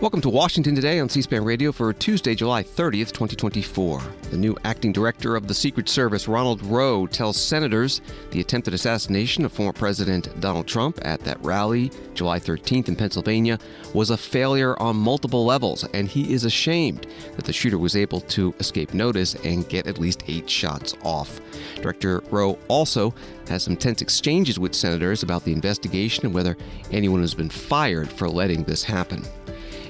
Welcome to Washington Today on C-SPAN Radio for Tuesday, July 30th, 2024. The new acting director of the Secret Service, Ronald Rowe, tells senators the attempted assassination of former President Donald Trump at that rally July 13th in Pennsylvania was a failure on multiple levels, and he is ashamed that the shooter was able to escape notice and get at least 8 shots off. Director Rowe also has some tense exchanges with senators about the investigation and whether anyone has been fired for letting this happen.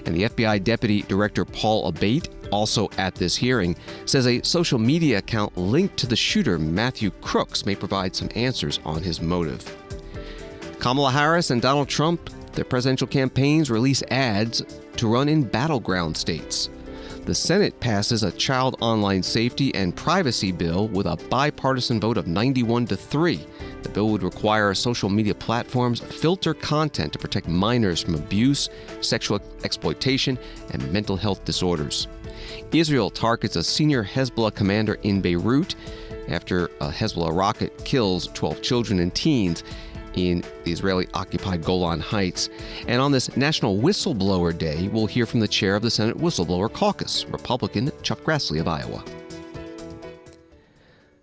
And the FBI Deputy Director Paul Abate, also at this hearing, says a social media account linked to the shooter, Matthew Crooks, may provide some answers on his motive. Kamala Harris and Donald Trump, their presidential campaigns release ads to run in battleground states. The Senate passes a child online safety and privacy bill with a bipartisan vote of 91-3. The bill would require social media platforms filter content to protect minors from abuse, sexual exploitation, and mental health disorders. Israel targets a senior Hezbollah commander in Beirut after a Hezbollah rocket kills 12 children and teens in the Israeli-occupied Golan Heights. And on this National Whistleblower Day, we'll hear from the chair of the Senate Whistleblower Caucus, Republican Chuck Grassley of Iowa.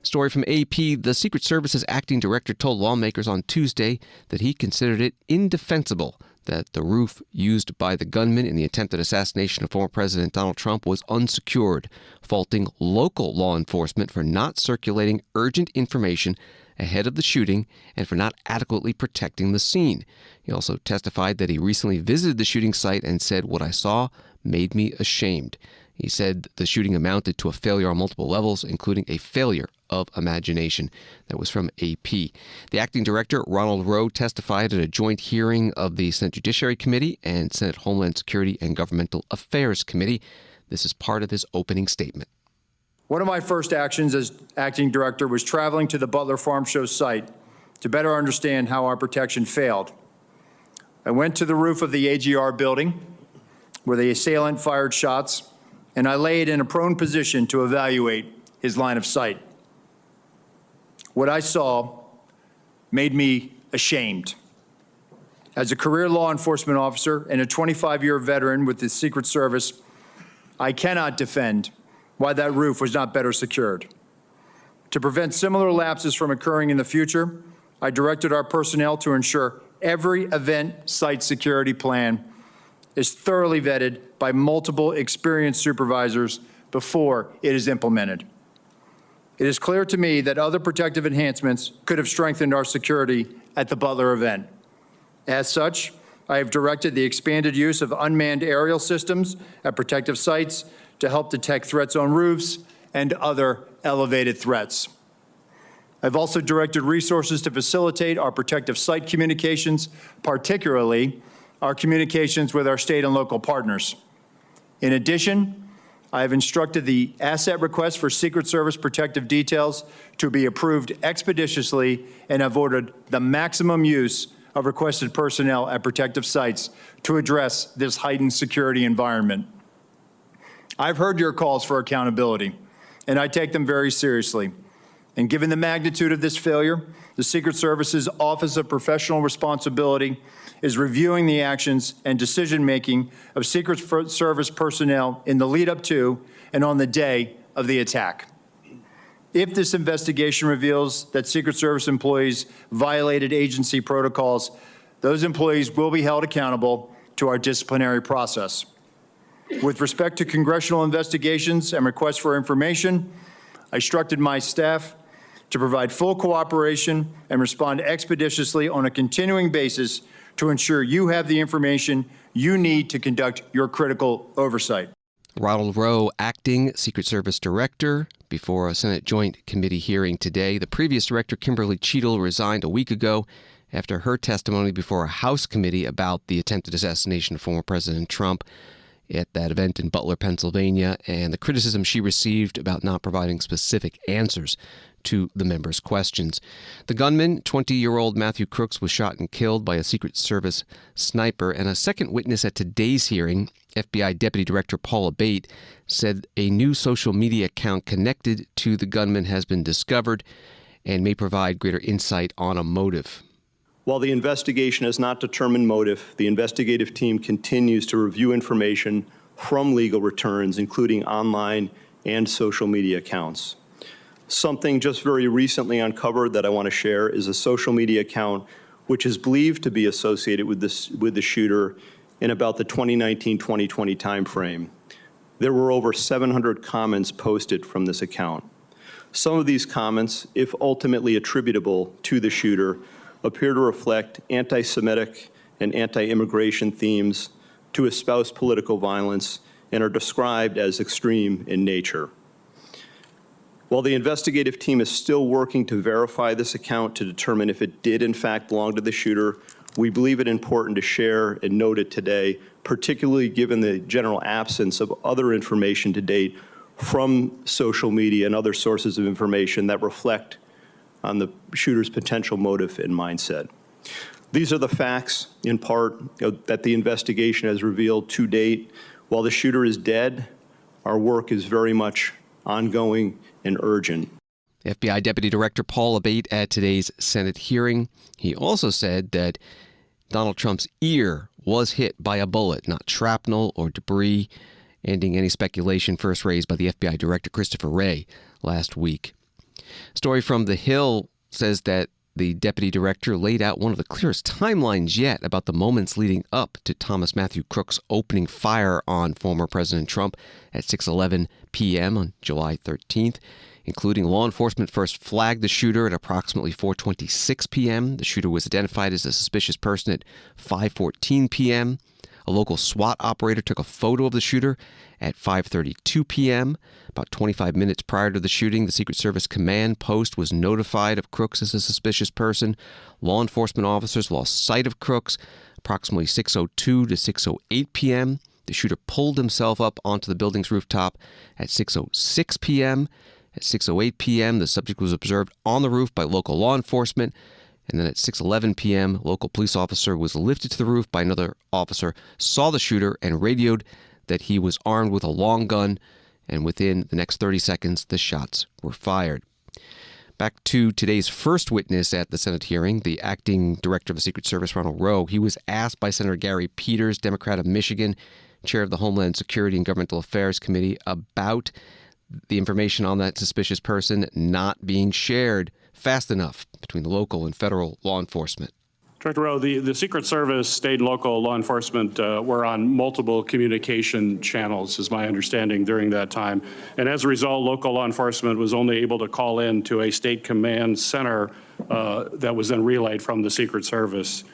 Story from AP, the Secret Service's acting director told lawmakers on Tuesday that he considered it indefensible that the roof used by the gunman in the attempted assassination of former President Donald Trump was unsecured, faulting local law enforcement for not circulating urgent information ahead of the shooting and for not adequately protecting the scene. He also testified that he recently visited the shooting site and said, "What I saw made me ashamed." He said the shooting amounted to a failure on multiple levels, including a failure of imagination. That was from AP. The acting director, Ronald Rowe, testified at a joint hearing of the Senate Judiciary Committee and Senate Homeland Security and Governmental Affairs Committee. This is part of his opening statement. One of my first actions as acting director was traveling to the Butler Farm Show site to better understand how our protection failed. I went to the roof of the AGR building where the assailant fired shots, and I laid in a prone position to evaluate his line of sight. What I saw made me ashamed. As a career law enforcement officer and a 25-year veteran with the Secret Service, I cannot defend why that roof was not better secured. To prevent similar lapses from occurring in the future, I directed our personnel to ensure every event site security plan is thoroughly vetted by multiple experienced supervisors before it is implemented. It is clear to me that other protective enhancements could have strengthened our security at the Butler event. As such, I have directed the expanded use of unmanned aerial systems at protective sites to help detect threats on roofs and other elevated threats. I've also directed resources to facilitate our protective site communications, particularly our communications with our state and local partners. In addition, I have instructed the asset request for Secret Service protective details to be approved expeditiously and have ordered the maximum use of requested personnel at protective sites to address this heightened security environment. I've heard your calls for accountability, and I take them very seriously. And given the magnitude of this failure, the Secret Service's Office of Professional Responsibility is reviewing the actions and decision-making of Secret Service personnel in the lead-up to and on the day of the attack. If this investigation reveals that Secret Service employees violated agency protocols, those employees will be held accountable to our disciplinary process. With respect to congressional investigations and requests for information, I instructed my staff to provide full cooperation and respond expeditiously on a continuing basis to ensure you have the information you need to conduct your critical oversight. Ronald Rowe, acting Secret Service director, before a Senate Joint Committee hearing today. The previous director, Kimberly Cheadle, resigned a week ago after her testimony before a House committee about the attempted assassination of former President Trump at that event in Butler, Pennsylvania, and the criticism she received about not providing specific answers to the members' questions. The gunman, 20-year-old Matthew Crooks, was shot and killed by a Secret Service sniper, and a second witness at today's hearing, FBI Deputy Director Paul Abate, said a new social media account connected to the gunman has been discovered and may provide greater insight on a motive. While the investigation has not determined motive, the investigative team continues to review information from legal returns, including online and social media accounts. Something just very recently uncovered that I want to share is a social media account which is believed to be associated with the shooter in about the 2019-2020 timeframe. There were over 700 comments posted from this account. Some of these comments, if ultimately attributable to the shooter, appear to reflect anti-Semitic and anti-immigration themes, to espouse political violence, and are described as extreme in nature. While the investigative team is still working to verify this account to determine if it did in fact belong to the shooter, we believe it important to share and note it today, particularly given the general absence of other information to date from social media and other sources of information that reflect on the shooter's potential motive and mindset. These are the facts, in part, that the investigation has revealed to date. While the shooter is dead, our work is very much ongoing and urgent. FBI Deputy Director Paul Abate at today's Senate hearing. He also said that Donald Trump's ear was hit by a bullet, not shrapnel or debris, ending any speculation first raised by the FBI Director Christopher Wray last week. Story from The Hill says that the deputy director laid out one of the clearest timelines yet about the moments leading up to Thomas Matthew Crook's opening fire on former President Trump at 6:11 p.m. on July 13th, including law enforcement first flagged the shooter at approximately 4:26 p.m. The shooter was identified as a suspicious person at 5:14 p.m. A local SWAT operator took a photo of the shooter at 5:32 p.m. About 25 minutes prior to the shooting, the Secret Service command post was notified of Crooks as a suspicious person. Law enforcement officers lost sight of Crooks approximately 6:02 to 6:08 p.m. The shooter pulled himself up onto the building's rooftop at 6:06 p.m. At 6:08 p.m., the subject was observed on the roof by local law enforcement. And then at 6:11 p.m., a local police officer was lifted to the roof by another officer, saw the shooter, and radioed that he was armed with a long gun. And within the next 30 seconds, the shots were fired. Back to today's first witness at the Senate hearing, the acting director of the Secret Service, Ronald Rowe. He was asked by Senator Gary Peters, Democrat of Michigan, chair of the Homeland Security and Governmental Affairs Committee, about the information on that suspicious person not being shared fast enough between the local and federal law enforcement. Director Rowe, the Secret Service, state and local law enforcement were on multiple communication channels, is my understanding, during that time. And as a result, local law enforcement was only able to call in to a state command center that was then relayed from the Secret Service.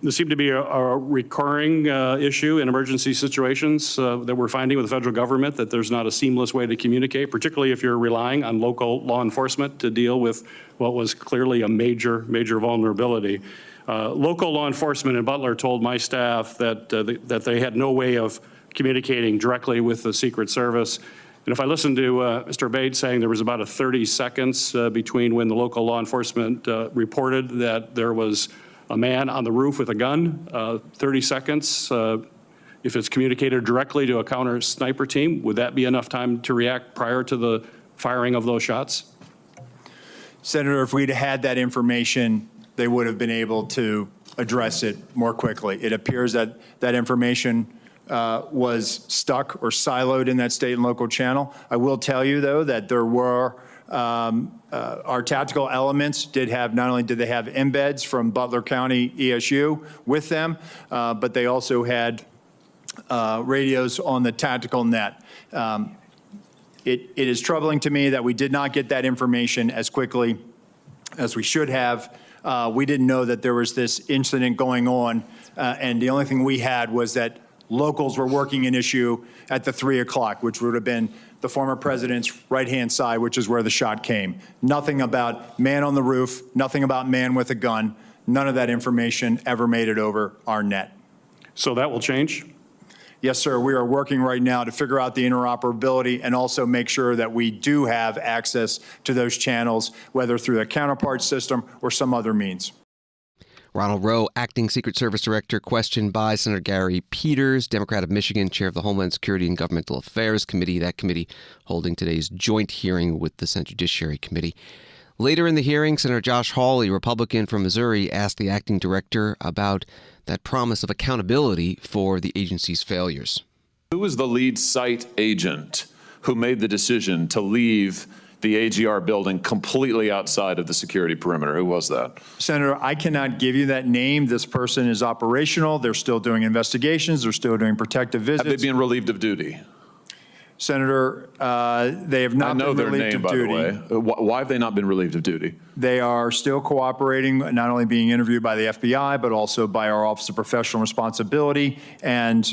This seemed to be a recurring issue in emergency situations that we're finding with the federal government, that there's not a seamless way to communicate, particularly if you're relying on local law enforcement to deal with what was clearly a major vulnerability. Local law enforcement in Butler told my staff that they had no way of communicating directly with the Secret Service. And if I listened to Mr. Bates saying there was about 30 seconds between when the local law enforcement reported that there was a man on the roof with a gun, 30 seconds, if it's communicated directly to a counter sniper team, would that be enough time to react prior to the firing of those shots? Senator, if we'd had that information, they would have been able to address it more quickly. It appears that that information was stuck or siloed in that state and local channel. I will tell you, though, that there were our tactical elements did have, not only did they have embeds from Butler County ESU with them, but they also had radios on the tactical net. It is troubling to me that we did not get that information as quickly as we should have. We didn't know that there was this incident going on, and the only thing we had was that locals were working an issue at the 3 o'clock, which would have been the former president's right-hand side, which is where the shot came. Nothing about man on the roof, nothing about man with a gun. None of that information ever made it over our net. So that will change? Yes, sir. We are working right now to figure out the interoperability and also make sure that we do have access to those channels, whether through the counterpart system or some other means. Ronald Rowe, acting Secret Service director, questioned by Senator Gary Peters, Democrat of Michigan, chair of the Homeland Security and Governmental Affairs Committee. That committee holding today's joint hearing with the Senate Judiciary Committee. Later in the hearing, Senator Josh Hawley, Republican from Missouri, asked the acting director about that promise of accountability for the agency's failures. Who was the lead site agent who made the decision to leave the AGR building completely outside of the security perimeter? Who was that? Senator, I cannot give you that name. This person is operational. They're still doing investigations. They're still doing protective visits. Have they been relieved of duty? Senator, they have not been relieved of duty. I know their name, by the way. Why have they not been relieved of duty? They are still cooperating, not only being interviewed by the FBI, but also by our Office of Professional Responsibility. And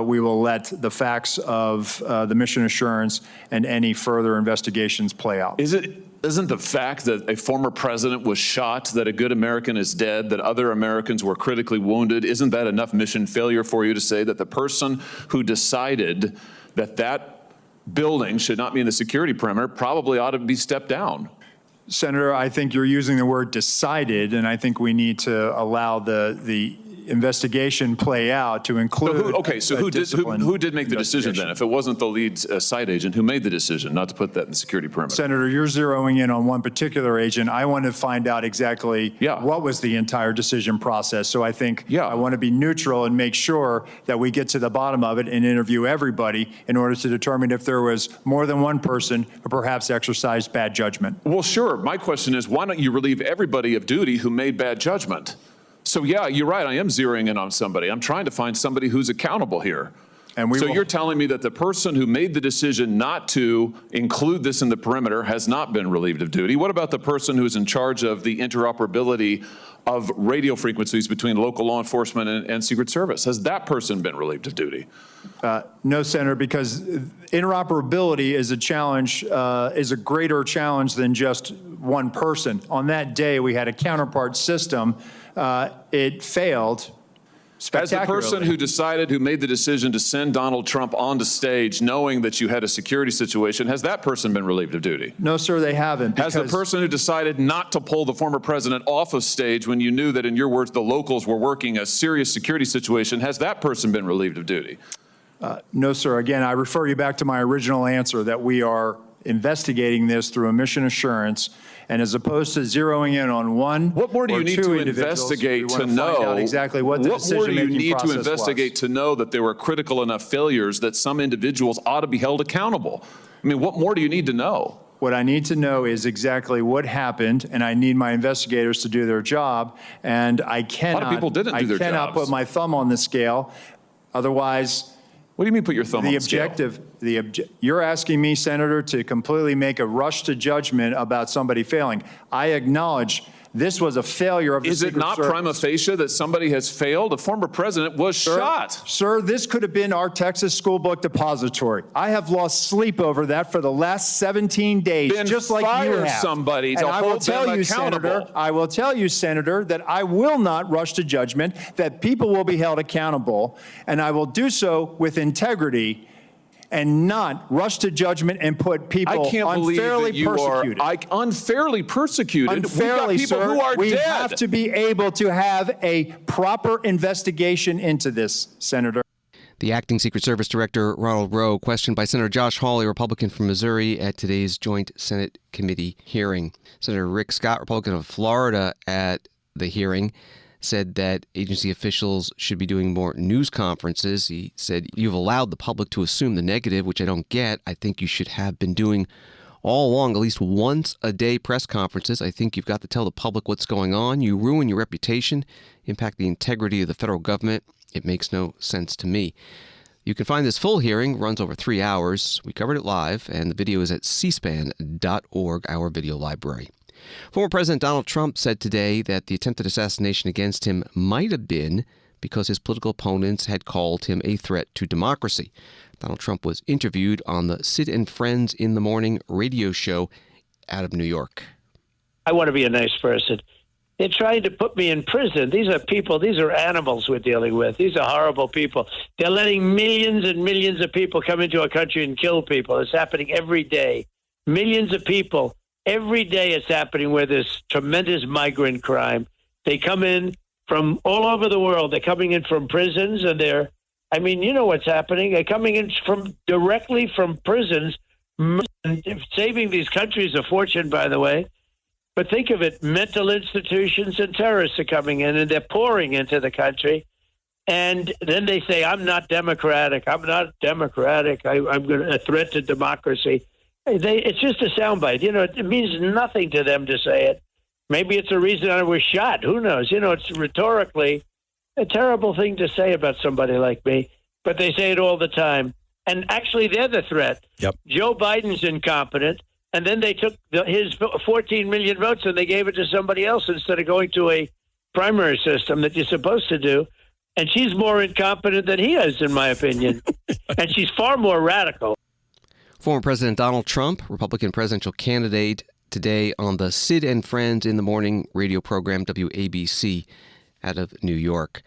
we will let the facts of the mission assurance and any further investigations play out. Isn't the fact that a former president was shot, that a good American is dead, that other Americans were critically wounded, isn't that enough mission failure for you to say that the person who decided that building should not be in the security perimeter probably ought to be stepped down? Senator, I think you're using the word decided, and I think we need to allow the investigation play out to include. Who did make the decision then? If it wasn't the lead site agent, who made the decision not to put that in the security perimeter? Senator, you're zeroing in on one particular agent. I want to find out exactly what was the entire decision process. So I think I want to be neutral and make sure that we get to the bottom of it and interview everybody in order to determine if there was more than one person who perhaps exercised bad judgment. Well, sure. My question is, why don't you relieve everybody of duty who made bad judgment? So, yeah, you're right. I am zeroing in on somebody. I'm trying to find somebody who's accountable here. And you're telling me that the person who made the decision not to include this in the perimeter has not been relieved of duty. What about the person who's in charge of the interoperability of radio frequencies between local law enforcement and Secret Service? Has that person been relieved of duty? No, Senator, because interoperability is a challenge, is a greater challenge than just one person. On that day, we had a counterpart system. It failed spectacularly. As the person who made the decision to send Donald Trump onto stage knowing that you had a security situation, has that person been relieved of duty? No, sir, they haven't. Has the person who decided not to pull the former president off of stage when you knew that, in your words, the locals were working a serious security situation, has that person been relieved of duty? No, sir. Again, I refer you back to my original answer that we are investigating this through a mission assurance, and as opposed to zeroing in on one, what more do you need to investigate to know exactly what the decision-making process was? What more do you need to investigate to know that there were critical enough failures that some individuals ought to be held accountable? I mean, what more do you need to know? What I need to know is exactly what happened, and I need my investigators to do their job. And I cannot. A lot of people didn't do their jobs. I cannot put my thumb on the scale. Otherwise. What do you mean put your thumb on the scale? You're asking me, Senator, to completely make a rush to judgment about somebody failing. I acknowledge this was a failure of the Secret Service. Is it not prima facie that somebody has failed? A former president was shot. Sir, this could have been our Texas school book depository. I have lost sleep over that for the last 17 days, just like you have. Somebody to hold them accountable. I will tell you, Senator, that I will not rush to judgment, that people will be held accountable, and I will do so with integrity and not rush to judgment and put people unfairly persecuted. Unfairly persecuted? Unfairly, We've got people who are dead. We dead. have to be able to have a proper investigation into this, Senator. The acting Secret Service Director, Ronald Rowe, questioned by Senator Josh Hawley, Republican from Missouri, at today's joint Senate committee hearing. Senator Rick Scott, Republican of Florida, at the hearing, said that agency officials should be doing more news conferences. He said, you've allowed the public to assume the negative, which I don't get. I think you should have been doing all along at least once a day press conferences. I think you've got to tell the public what's going on. You ruin your reputation, impact the integrity of the federal government. It makes no sense to me. You can find this full hearing, runs over 3 hours. We covered it live, and the video is at cspan.org, our video library. Former President Donald Trump said today that the attempted assassination against him might have been because his political opponents had called him a threat to democracy. Donald Trump was interviewed on the Sid and Friends in the Morning radio show out of New York. I want to be a nice person. They're trying to put me in prison. These are people, these are animals we're dealing with. These are horrible people. They're letting millions and millions of people come into our country and kill people. It's happening every day. Millions of people. Every day it's happening where there's tremendous migrant crime. They come in from all over the world. They're coming in from prisons, and you know what's happening. They're coming in directly from prisons, saving these countries a fortune, by the way. But think of it, mental institutions and terrorists are coming in, and they're pouring into the country. And then they say, I'm not democratic. I'm not democratic. I'm going to a threat to democracy. It's just a soundbite. You know, it means nothing to them to say it. Maybe it's a reason I was shot. Who knows? You know, it's rhetorically a terrible thing to say about somebody like me. But they say it all the time. And actually, they're the threat. Yep. Joe Biden's incompetent. And then they took his 14 million votes and they gave it to somebody else instead of going to a primary system that you're supposed to do. And she's more incompetent than he is, in my opinion. And she's far more radical. Former President Donald Trump, Republican presidential candidate, today on the Sid and Friends in the Morning radio program, WABC, out of New York.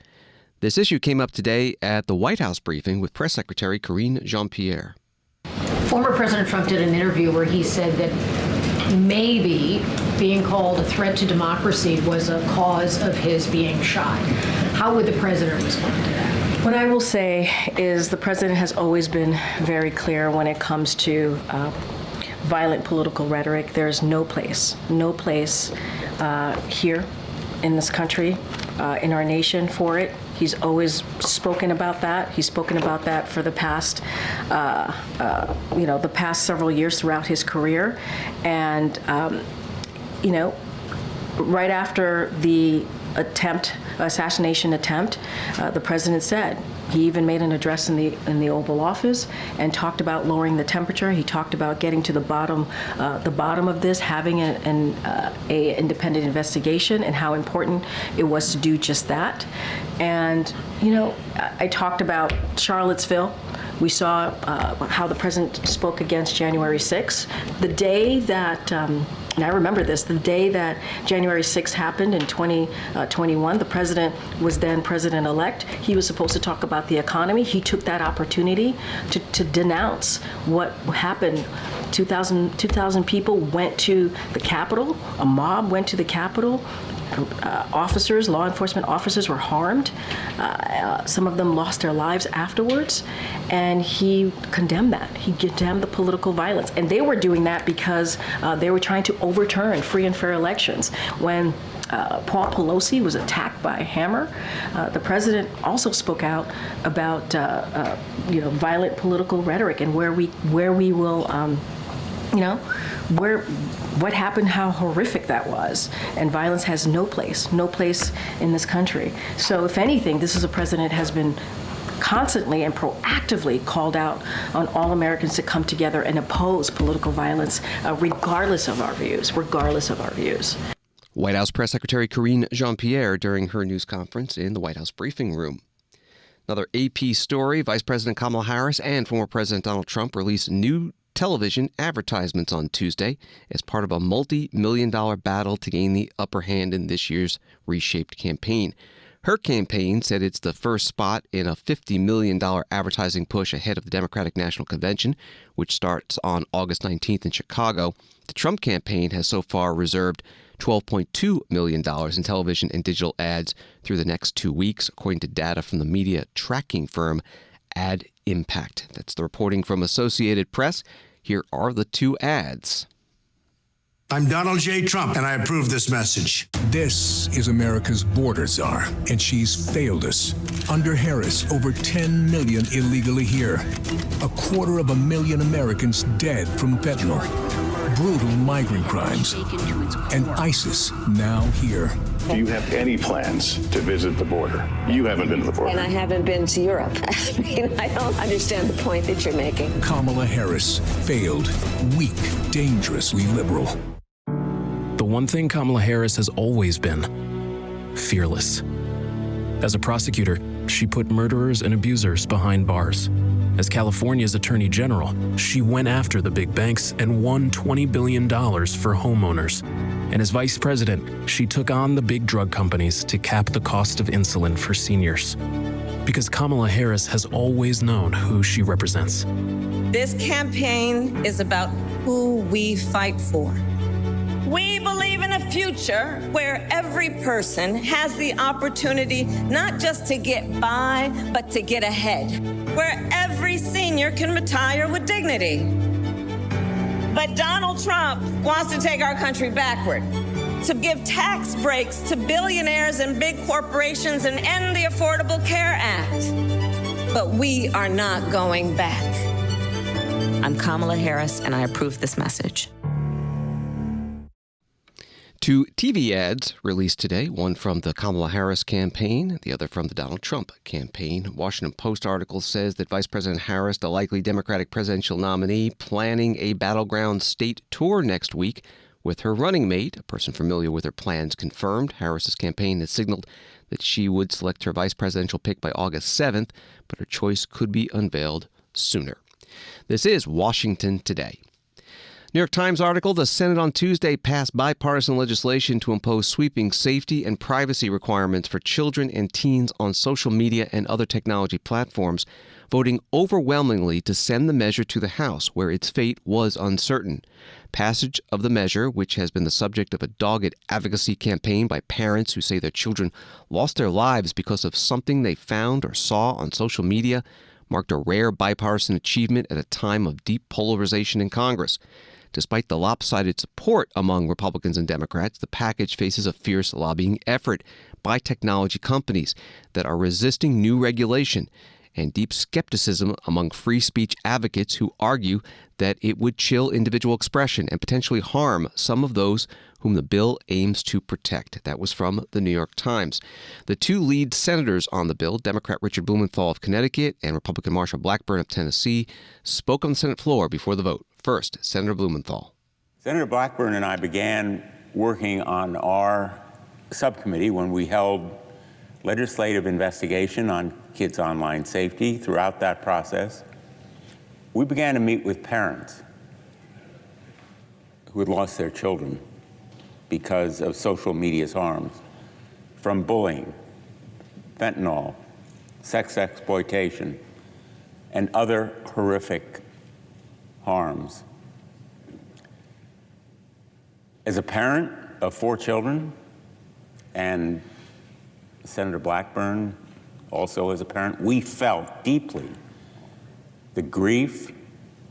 This issue came up today at the White House briefing with Press Secretary Karine Jean-Pierre. Former President Trump did an interview where he said that maybe being called a threat to democracy was a cause of his being shot. How would the president respond to that? What I will say is the president has always been very clear when it comes to violent political rhetoric. There's no place here in this country, in our nation for it. He's always spoken about that. He's spoken about that for the past, the past several years throughout his career. And, right after the assassination attempt, the president said, he even made an address in the Oval Office and talked about lowering the temperature. He talked about getting to the bottom of this, having an independent investigation, and how important it was to do just that. And I talked about Charlottesville. We saw how the president spoke against January 6th. The day that, and I remember this, the day that January 6th happened in 2021, the president was then president-elect. He was supposed to talk about the economy. He took that opportunity to denounce what happened. 2,000 people went to the Capitol. A mob went to the Capitol. Officers, law enforcement officers were harmed. Some of them lost their lives afterwards. And he condemned that. He condemned the political violence. And they were doing that because they were trying to overturn free and fair elections. When Paul Pelosi was attacked by a hammer, the president also spoke out about violent political rhetoric and where we will what happened, how horrific that was. And violence has no place in this country. So if anything, this is a president has been constantly and proactively called out on all Americans to come together and oppose political violence, regardless of our views. White House Press Secretary Karine Jean-Pierre during her news conference in the White House briefing room. Another AP story, Vice President Kamala Harris and former President Donald Trump released new television advertisements on Tuesday as part of a multi-million-dollar battle to gain the upper hand in this year's reshaped campaign. Her campaign said it's the first spot in a $50 million advertising push ahead of the Democratic National Convention, which starts on August 19th in Chicago. The Trump campaign has so far reserved $12.2 million in television and digital ads through the next 2 weeks, according to data from the media tracking firm Ad Impact. That's the reporting from Associated Press. Here are the two ads. I'm Donald J. Trump, and I approve this message. This is America's border czar, and she's failed us. Under Harris, over 10 million illegally here. 250,000 Americans dead from fentanyl. Brutal migrant crimes. And ISIS now here. Do you have any plans to visit the border? You haven't been to the border. And I haven't been to Europe. I mean, I don't understand the point that you're making. Kamala Harris, failed, weak, dangerously liberal. The one thing Kamala Harris has always been: fearless. As a prosecutor, she put murderers and abusers behind bars. As California's Attorney General, she went after the big banks and won $20 billion for homeowners. And as Vice President, she took on the big drug companies to cap the cost of insulin for seniors. Because Kamala Harris has always known who she represents. This campaign is about who we fight for. We believe in a future where every person has the opportunity not just to get by, but to get ahead. Where every senior can retire with dignity. But Donald Trump wants to take our country backward. to give tax breaks to billionaires and big corporations and end the Affordable Care Act. But we are not going back. I'm Kamala Harris, and I approve this message. Two TV ads released today, one from the Kamala Harris campaign, the other from the Donald Trump campaign. Washington Post article says that Vice President Harris, the likely Democratic presidential nominee, planning a battleground state tour next week with her running mate. A person familiar with her plans confirmed. Harris's campaign has signaled that she would select her vice presidential pick by August 7th, but her choice could be unveiled sooner. This is Washington Today. New York Times article, the Senate on Tuesday passed bipartisan legislation to impose sweeping safety and privacy requirements for children and teens on social media and other technology platforms, voting overwhelmingly to send the measure to the House, where its fate was uncertain. Passage of the measure, which has been the subject of a dogged advocacy campaign by parents who say their children lost their lives because of something they found or saw on social media, marked a rare bipartisan achievement at a time of deep polarization in Congress. Despite the lopsided support among Republicans and Democrats, the package faces a fierce lobbying effort by technology companies that are resisting new regulation and deep skepticism among free speech advocates who argue that it would chill individual expression and potentially harm some of those whom the bill aims to protect. That was from the New York Times. The two lead senators on the bill, Democrat Richard Blumenthal of Connecticut and Republican Marsha Blackburn of Tennessee, spoke on the Senate floor before the vote. First, Senator Blumenthal. Senator Blackburn and I began working on our subcommittee when we held legislative investigation on kids' online safety. Throughout that process, we began to meet with parents who had lost their children because of social media's harms, from bullying, fentanyl, sex exploitation, and other horrific harms. As a parent of 4 children, and Senator Blackburn also as a parent, we felt deeply the grief,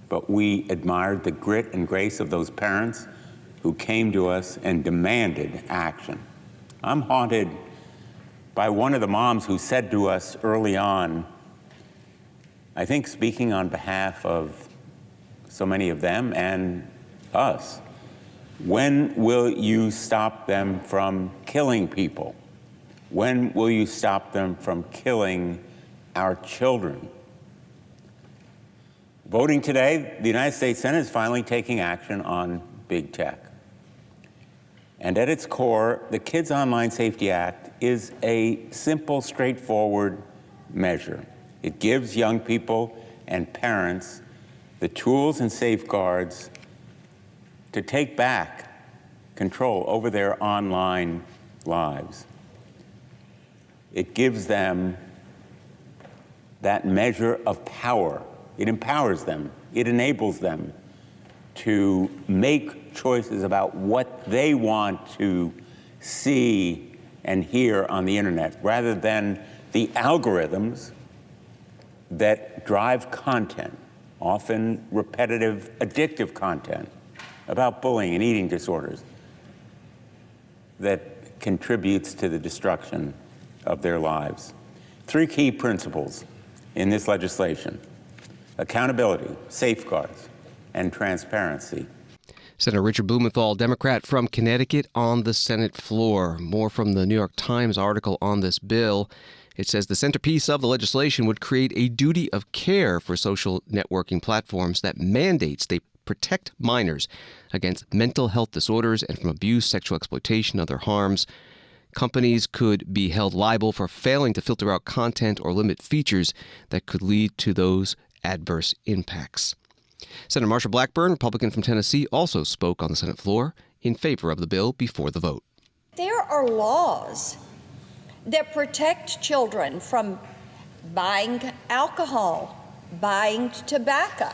but we admired the grit and grace of those parents who came to us and demanded action. I'm haunted by one of the moms who said to us early on, I think speaking on behalf of so many of them and us, when will you stop them from killing people? When will you stop them from killing our children? Voting today, the United States Senate is finally taking action on big tech. And at its core, the Kids Online Safety Act is a simple, straightforward measure. It gives young people and parents the tools and safeguards to take back control over their online lives. It gives them that measure of power. It empowers them. It enables them to make choices about what they want to see and hear on the internet, rather than the algorithms that drive content, often repetitive, addictive content, about bullying and eating disorders that contributes to the destruction of their lives. 3 key principles in this legislation: accountability, safeguards, and transparency. Senator Richard Blumenthal, Democrat from Connecticut, on the Senate floor. More from the New York Times article on this bill. It says the centerpiece of the legislation would create a duty of care for social networking platforms that mandates they protect minors against mental health disorders and from abuse, sexual exploitation, and other harms. Companies could be held liable for failing to filter out content or limit features that could lead to those adverse impacts. Senator Marsha Blackburn, Republican from Tennessee, also spoke on the Senate floor in favor of the bill before the vote. There are laws that protect children from buying alcohol, buying tobacco,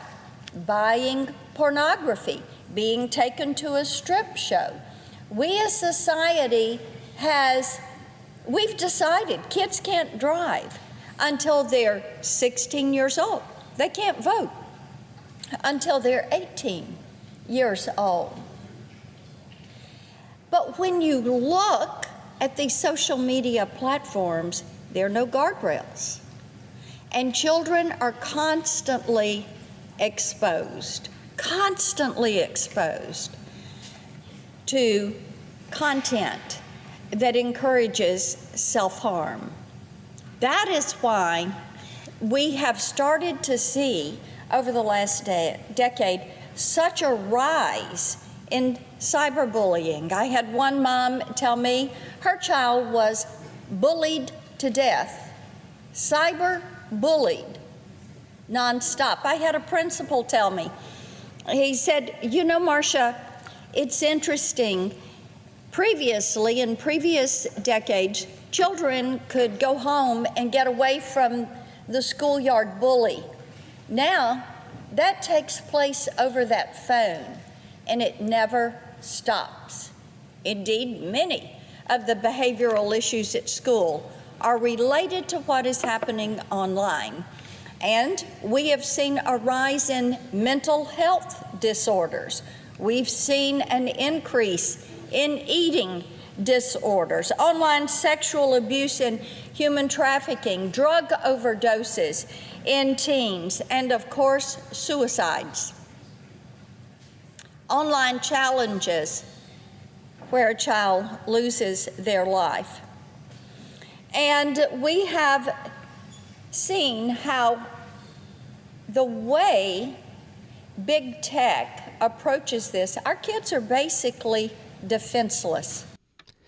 buying pornography, being taken to a strip show. We as society we've decided kids can't drive until they're 16 years old. They can't vote until they're 18 years old. But when you look at these social media platforms, there are no guardrails. And children are constantly exposed to content that encourages self-harm. That is why we have started to see over the last decade such a rise in cyberbullying. I had one mom tell me her child was bullied to death, cyber-bullied nonstop. I had a principal tell me, he said, you know, Marcia, it's interesting. Previously, in previous decades, children could go home and get away from the schoolyard bully. Now, that takes place over that phone, and it never stops. Indeed, many of the behavioral issues at school are related to what is happening online. And we have seen a rise in mental health disorders. We've seen an increase in eating disorders, online sexual abuse and human trafficking, drug overdoses in teens, and of course, suicides. Online challenges where a child loses their life. And we have seen how the way big tech approaches this, our kids are basically defenseless.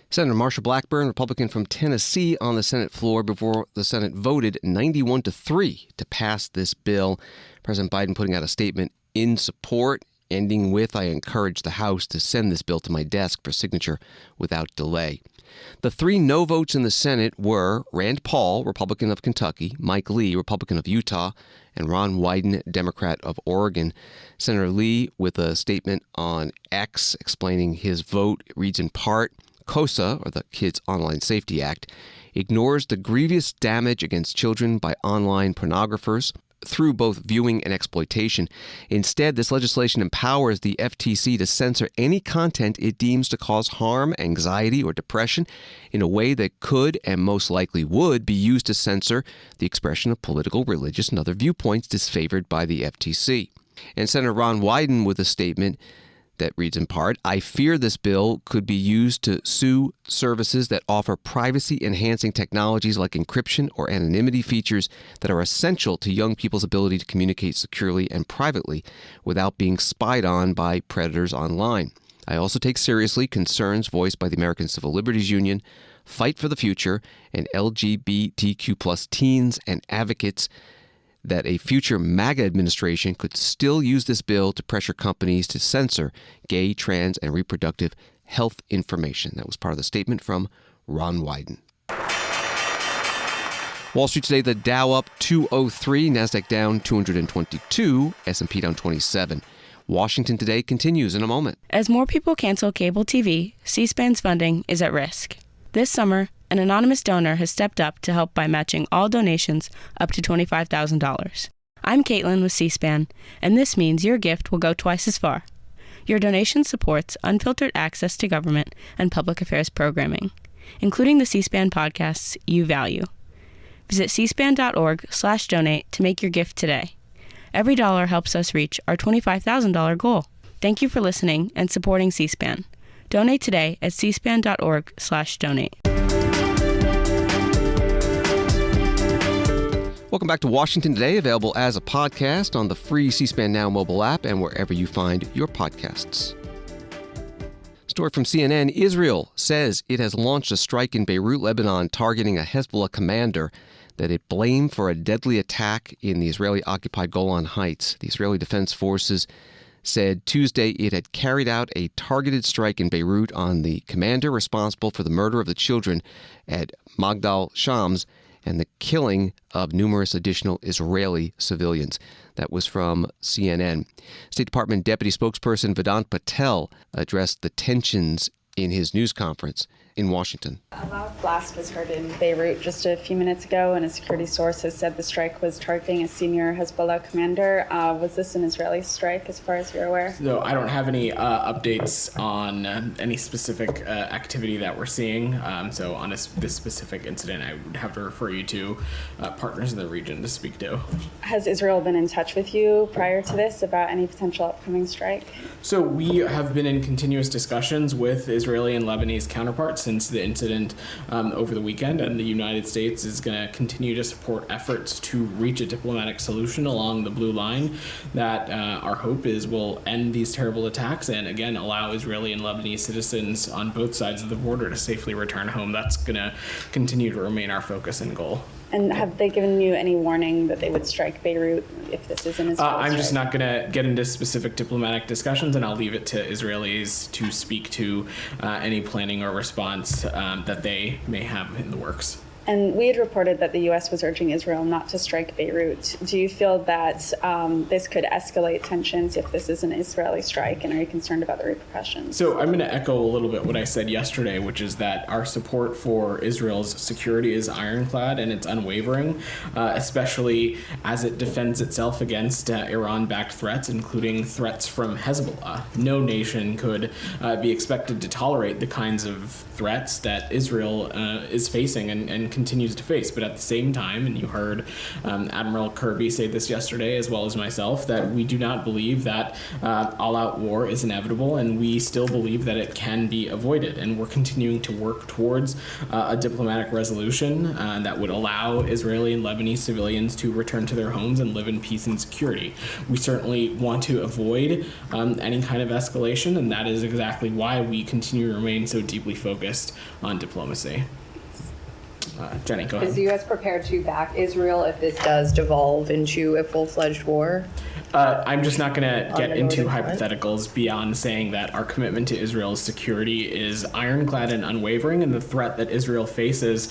Senator Marsha Blackburn, Republican from Tennessee, on the Senate floor before the Senate voted 91-3 to pass this bill. President Biden putting out a statement in support, ending with, I encourage the House to send this bill to my desk for signature without delay. The three no votes in the Senate were Rand Paul, Republican of Kentucky, Mike Lee, Republican of Utah, and Ron Wyden, Democrat of Oregon. Senator Lee, with a statement on X explaining his vote, reads in part, KOSA, or the Kids Online Safety Act, ignores the grievous damage against children by online pornographers through both viewing and exploitation. Instead, this legislation empowers the FTC to censor any content it deems to cause harm, anxiety, or depression in a way that could and most likely would be used to censor the expression of political, religious, and other viewpoints disfavored by the FTC. And Senator Ron Wyden with a statement that reads in part, I fear this bill could be used to sue services that offer privacy-enhancing technologies like encryption or anonymity features that are essential to young people's ability to communicate securely and privately without being spied on by predators online. I also take seriously concerns voiced by the American Civil Liberties Union, Fight for the Future, and LGBTQ+ teens and advocates that a future MAGA administration could still use this bill to pressure companies to censor gay, trans, and reproductive health information. That was part of the statement from Ron Wyden. Wall Street today, the Dow up 203, NASDAQ down 222, S&P down 27. Washington today continues in a moment. As more people cancel cable TV, C-SPAN's funding is at risk. This summer, an anonymous donor has stepped up to help by matching all donations up to $25,000. I'm Caitlin with C-SPAN, and this means your gift will go twice as far. Your donation supports unfiltered access to government and public affairs programming, including the C-SPAN podcasts you value. Visit cspan.org/donate to make your gift today. Every dollar helps us reach our $25,000 goal. Thank you for listening and supporting C-SPAN. Donate today at cspan.org/donate. Welcome back to Washington Today, available as a podcast on the free C-SPAN Now mobile app and wherever you find your podcasts. Story from CNN, Israel says it has launched a strike in Beirut, Lebanon, targeting a Hezbollah commander that it blamed for a deadly attack in the Israeli-occupied Golan Heights. The Israeli Defense Forces said Tuesday it had carried out a targeted strike in Beirut on the commander responsible for the murder of the children at Magdal Shams and the killing of numerous additional Israeli civilians. That was from CNN. State Department Deputy Spokesperson Vedant Patel addressed the tensions in his news conference. in Washington. A loud blast was heard in Beirut just a few minutes ago, and a security source has said the strike was targeting a senior Hezbollah commander. Was this an Israeli strike, as far as you're aware? So I don't have any updates on any specific activity that we're seeing. So on this specific incident, I would have to refer you to partners in the region to speak to. Has Israel been in touch with you prior to this about any potential upcoming strike? So we have been in continuous discussions with Israeli and Lebanese counterparts since the incident over the weekend, and the United States is going to continue to support efforts to reach a diplomatic solution along the blue line that our hope is will end these terrible attacks and again allow Israeli and Lebanese citizens on both sides of the border to safely return home. That's going to continue to remain our focus and goal. And have they given you any warning that they would strike Beirut if this is an Israeli I'm strike? just not going to get into specific diplomatic discussions, and I'll leave it to Israelis to speak to any planning or response that they may have in the works. And we had reported that the U.S. was urging Israel not to strike Beirut. Do you feel that this could escalate tensions if this is an Israeli strike, and are you concerned about the repercussions? So I'm going to echo a little bit what I said yesterday, which is that our support for Israel's security is ironclad and it's unwavering, especially as it defends itself against Iran-backed threats, including threats from Hezbollah. No nation could be expected to tolerate the kinds of threats that Israel is facing and continues to face. But at the same time, and you heard Admiral Kirby say this yesterday as well as myself, that we do not believe that all-out war is inevitable, and we still believe that it can be avoided. And we're continuing to work towards a diplomatic resolution that would allow Israeli and Lebanese civilians to return to their homes and live in peace and security. We certainly want to avoid any kind of escalation, and that is exactly why we continue to remain so deeply focused on diplomacy. Jenny, go ahead. Is the U.S. prepared to back Israel if this does devolve into a full-fledged war? I'm just not going to get into hypotheticals beyond saying that our commitment to Israel's security is ironclad and unwavering, and the threat that Israel faces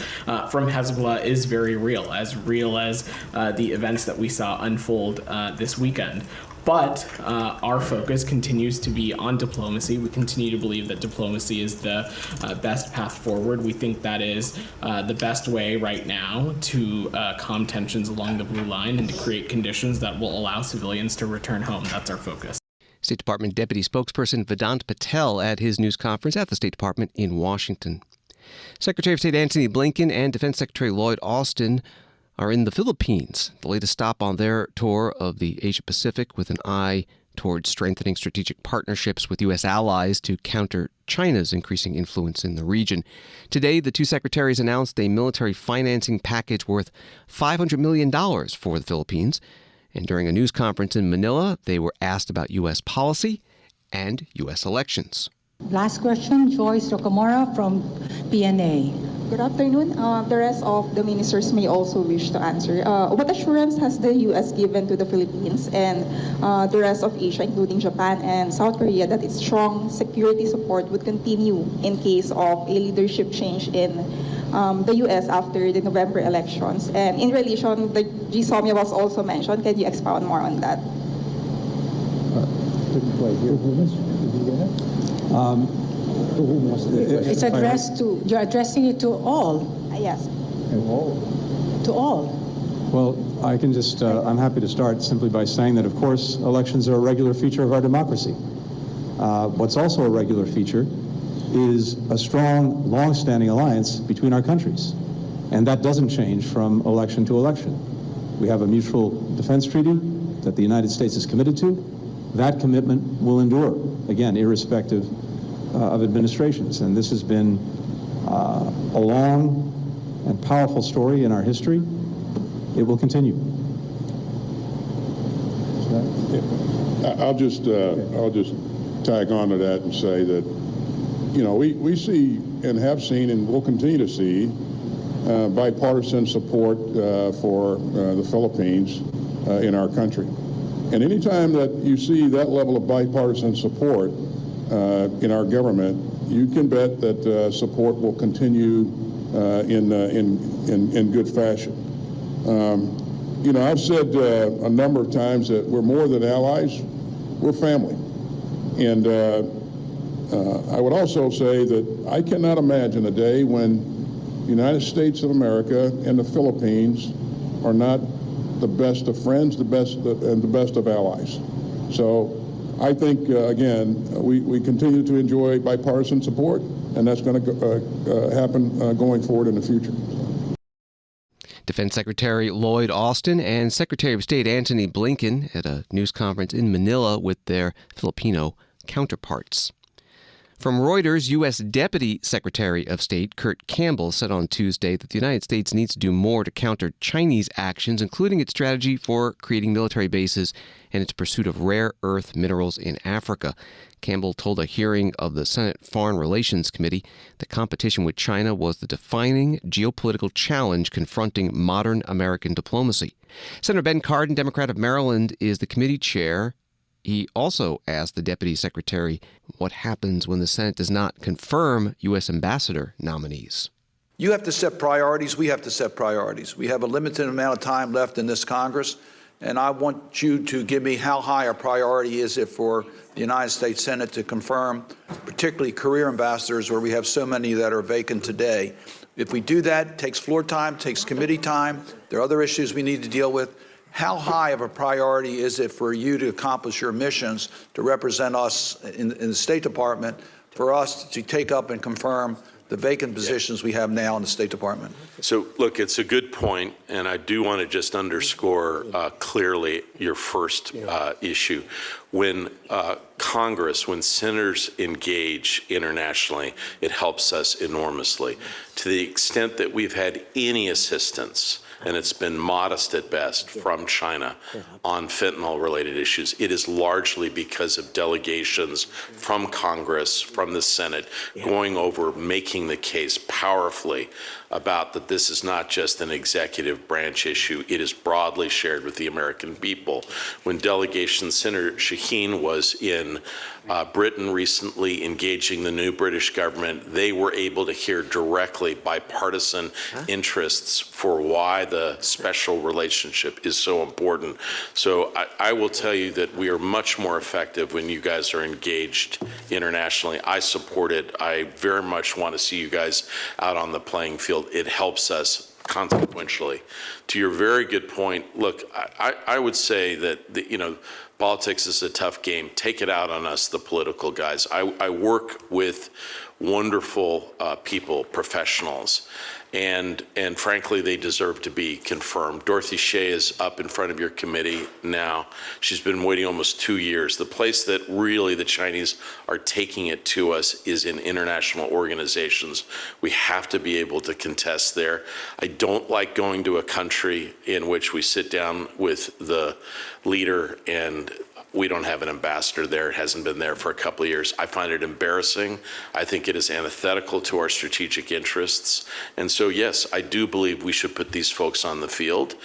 from Hezbollah is very real as the events that we saw unfold this weekend. But our focus continues to be on diplomacy. We continue to believe that diplomacy is the best path forward. We think that is the best way right now to calm tensions along the blue line and to create conditions that will allow civilians to return home. That's our focus. State Department Deputy Spokesperson Vedant Patel at his news conference at the State Department in Washington. Secretary of State Antony Blinken and Defense Secretary Lloyd Austin are in the Philippines, the latest stop on their tour of the Asia-Pacific with an eye towards strengthening strategic partnerships with U.S. allies to counter China's increasing influence in the region. Today, the two secretaries announced a military financing package worth $500 million for the Philippines. And during a news conference in Manila, they were asked about U.S. policy and U.S. elections. Last question, Joyce Rocamora from PNA. Good afternoon. The rest of the ministers may also wish to answer. What assurance has the U.S. given to the Philippines and the rest of Asia, including Japan and South Korea, that its strong security support would continue in case of a leadership change in the U.S. after the November elections? And in relation, the GSOMIA was also mentioned. Can you expound more on that? It's addressed to, you're addressing it to all. Yes. To all. Well, I can just, I'm happy to start simply by saying that, of course, elections are a regular feature of our democracy. What's also a regular feature is a strong, long-standing alliance between our countries. And that doesn't change from election to election. We have a mutual defense treaty that the United States is committed to. That commitment will endure, again, irrespective of administrations. And this has been a long and powerful story in our history. It will continue. I'll just tag on to that and say that, you know, we see and have seen and will continue to see bipartisan support for the Philippines in our country. And anytime that you see that level of bipartisan support in our government, you can bet that support will continue in good fashion. You know, I've said a number of times that we're more than allies, we're family. And I would also say that I cannot imagine a day when the United States of America and the Philippines are not the best of friends, the best of allies. So I think, again, we continue to enjoy bipartisan support, and that's going to happen going forward in the future. Defense Secretary Lloyd Austin and Secretary of State Antony Blinken at a news conference in Manila with their Filipino counterparts. From Reuters, U.S. Deputy Secretary of State Kurt Campbell said on Tuesday that the United States needs to do more to counter Chinese actions, including its strategy for creating military bases and its pursuit of rare earth minerals in Africa. Campbell told a hearing of the Senate Foreign Relations Committee that competition with China was the defining geopolitical challenge confronting modern American diplomacy. Senator Ben Cardin, Democrat of Maryland, is the committee chair. He also asked the Deputy Secretary what happens when the Senate does not confirm U.S. ambassador nominees. You have to set priorities. We have to set priorities. We have a limited amount of time left in this Congress, and I want you to give me how high a priority is it for the United States Senate to confirm, particularly career ambassadors, where we have so many that are vacant today. If we do that, it takes floor time, takes committee time. There are other issues we need to deal with. How high of a priority is it for you to accomplish your missions, to represent us in the State Department, for us to take up and confirm the vacant positions we have now in the State Department? So, look, it's a good point, and I do want to just underscore clearly your first issue. When Congress, when senators engage internationally, it helps us enormously. To the extent that we've had any assistance, and it's been modest at best, from China on fentanyl-related issues, it is largely because of delegations from Congress, from the Senate, going over, making the case powerfully about that this is not just an executive branch issue, it is broadly shared with the American people. When delegation Senator Shaheen was in Britain recently engaging the new British government, they were able to hear directly bipartisan interests for why the special relationship is so important. So I will tell you that we are much more effective when you guys are engaged internationally. I support it. I very much want to see you guys out on the playing field. It helps us consequentially. To your very good point, look, I would say that, politics is a tough game. Take it out on us, the political guys. I work with wonderful people, professionals, and frankly, they deserve to be confirmed. Dorothy Shea is up in front of your committee now. She's been waiting almost 2 years. The place that really the Chinese are taking it to us is in international organizations. We have to be able to contest there. I don't like going to a country in which we sit down with the leader and we don't have an ambassador there. It hasn't been there for a couple of years. I find it embarrassing. I think it is antithetical to our strategic interests. And so, yes, I do believe we should put these folks on the field.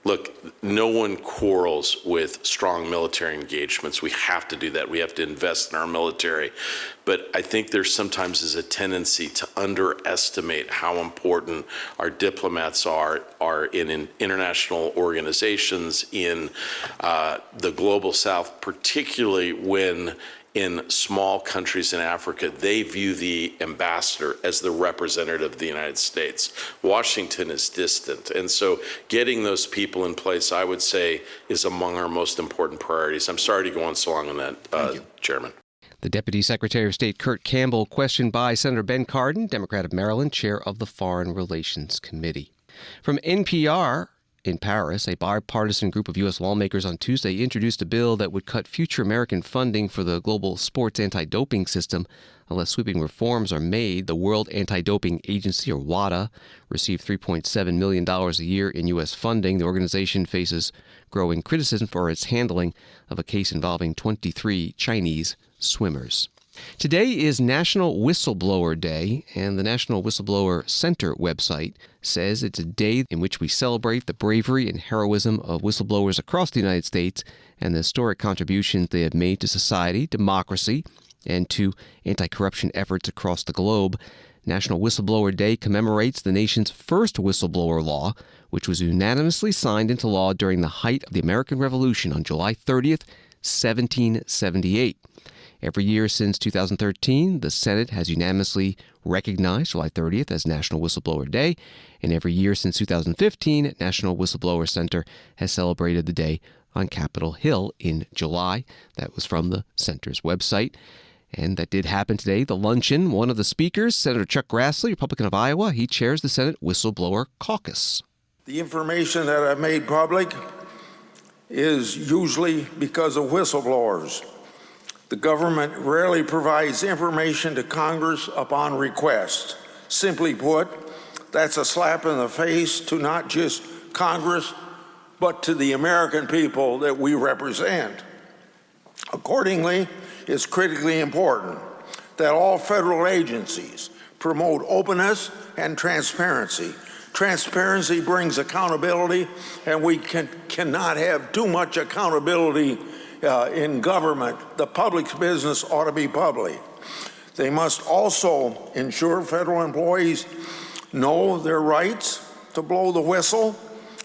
Look, no one quarrels with strong military engagements. We have to do that. We have to invest in our military. But I think there sometimes is a tendency to underestimate how important our diplomats are in international organizations, in the global South, particularly when in small countries in Africa, they view the ambassador as the representative of the United States. Washington is distant. And so getting those people in place, I would say, is among our most important priorities. I'm sorry to go on so long on that, Chairman. The Deputy Secretary of State Kurt Campbell, questioned by Senator Ben Cardin, Democrat of Maryland, chair of the Foreign Relations Committee. From NPR, in Paris, a bipartisan group of U.S. lawmakers on Tuesday introduced a bill that would cut future American funding for the global sports anti-doping system unless sweeping reforms are made. The World Anti-Doping Agency, or WADA, received $3.7 million a year in U.S. funding. The organization faces growing criticism for its handling of a case involving 23 Chinese swimmers. Today is National Whistleblower Day, and the National Whistleblower Center website says it's a day in which we celebrate the bravery and heroism of whistleblowers across the United States and the historic contributions they have made to society, democracy, and to anti-corruption efforts across the globe. National Whistleblower Day commemorates the nation's first whistleblower law, which was unanimously signed into law during the height of the American Revolution on July 30th, 1778. Every year since 2013, the Senate has unanimously recognized July 30th as National Whistleblower Day, and every year since 2015, National Whistleblower Center has celebrated the day on Capitol Hill in July. That was from the center's website. And that did happen today. The luncheon, one of the speakers, Senator Chuck Grassley, Republican of Iowa, he chairs the Senate Whistleblower Caucus. The information that I've made public is usually because of whistleblowers. The government rarely provides information to Congress upon request. Simply put, that's a slap in the face to not just Congress, but to the American people that we represent. Accordingly, it's critically important that all federal agencies promote openness and transparency. Transparency brings accountability, and we cannot have too much accountability in government. The public's business ought to be public. They must also ensure federal employees know their rights to blow the whistle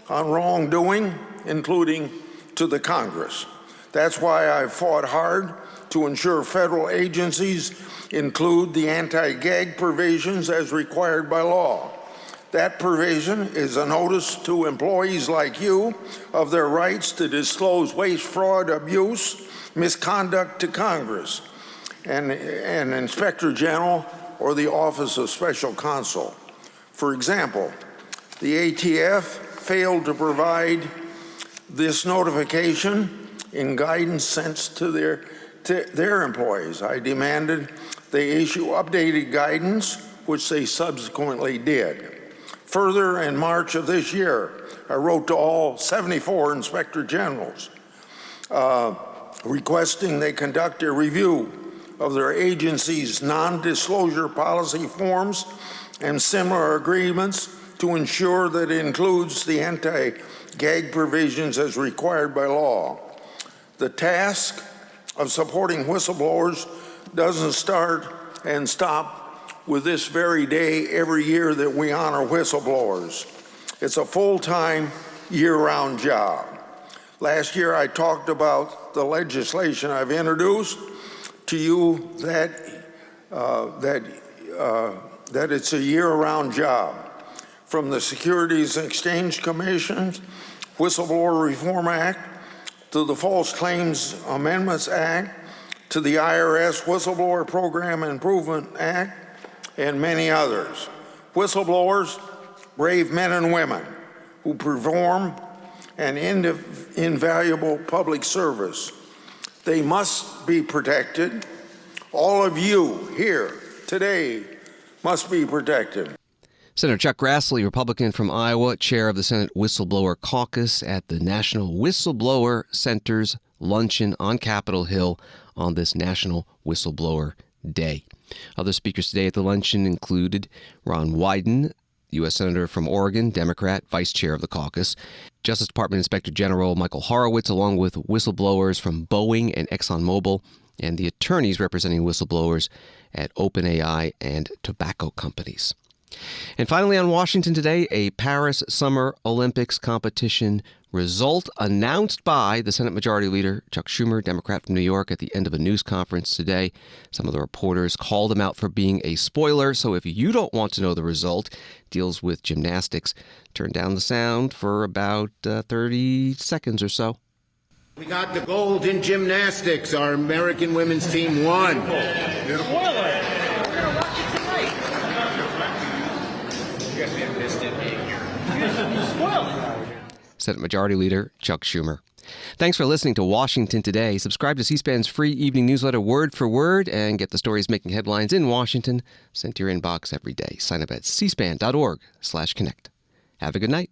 on wrongdoing, including to the Congress. That's why I've fought hard to ensure federal agencies include the anti-gag provisions as required by law. That provision is a notice to employees like you of their rights to disclose waste, fraud, abuse, misconduct to Congress and Inspector General or the Office of Special Counsel. For example, the ATF failed to provide this notification in guidance sent to their employees. I demanded they issue updated guidance, which they subsequently did. Further, in March of this year, I wrote to all 74 Inspector Generals requesting they conduct a review of their agency's non-disclosure policy forms and similar agreements to ensure that it includes the anti-gag provisions as required by law. The task of supporting whistleblowers doesn't start and stop with this very day every year that we honor whistleblowers. It's a full-time, year-round job. Last year I talked about the legislation I've introduced to you that it's a year-round job. From the Securities and Exchange Commission's Whistleblower Reform Act to the False Claims Amendments Act to the IRS Whistleblower Program Improvement Act, and many others. Whistleblowers, brave men and women who perform an invaluable public service. They must be protected. All of you here today must be protected. Senator Chuck Grassley, Republican from Iowa, chair of the Senate Whistleblower Caucus at the National Whistleblower Center's luncheon on Capitol Hill on this National Whistleblower Day. Other speakers today at the luncheon included Ron Wyden, U.S. Senator from Oregon, Democrat, vice chair of the caucus, Justice Department Inspector General Michael Horowitz, along with whistleblowers from Boeing and ExxonMobil, and the attorneys representing whistleblowers at OpenAI and tobacco companies. And finally, on Washington today, a Paris Summer Olympics competition result announced by the Senate Majority Leader Chuck Schumer, Democrat from New York, at the end of a news conference today. Some of the reporters called him out for being a spoiler, so if you don't want to know the result, deals with gymnastics. Turn down the sound for about 30 seconds or so. We got the gold in gymnastics. Our American women's team won. Spoiler! We're going to watch it tonight. You guys may have missed it being here. Spoil it! Senate Majority Leader Chuck Schumer. Thanks for listening to Washington Today. Subscribe to C-SPAN's free evening newsletter Word for Word and get the stories making headlines in Washington sent to your inbox every day. Sign up at cspan.org/connect. Have a good night.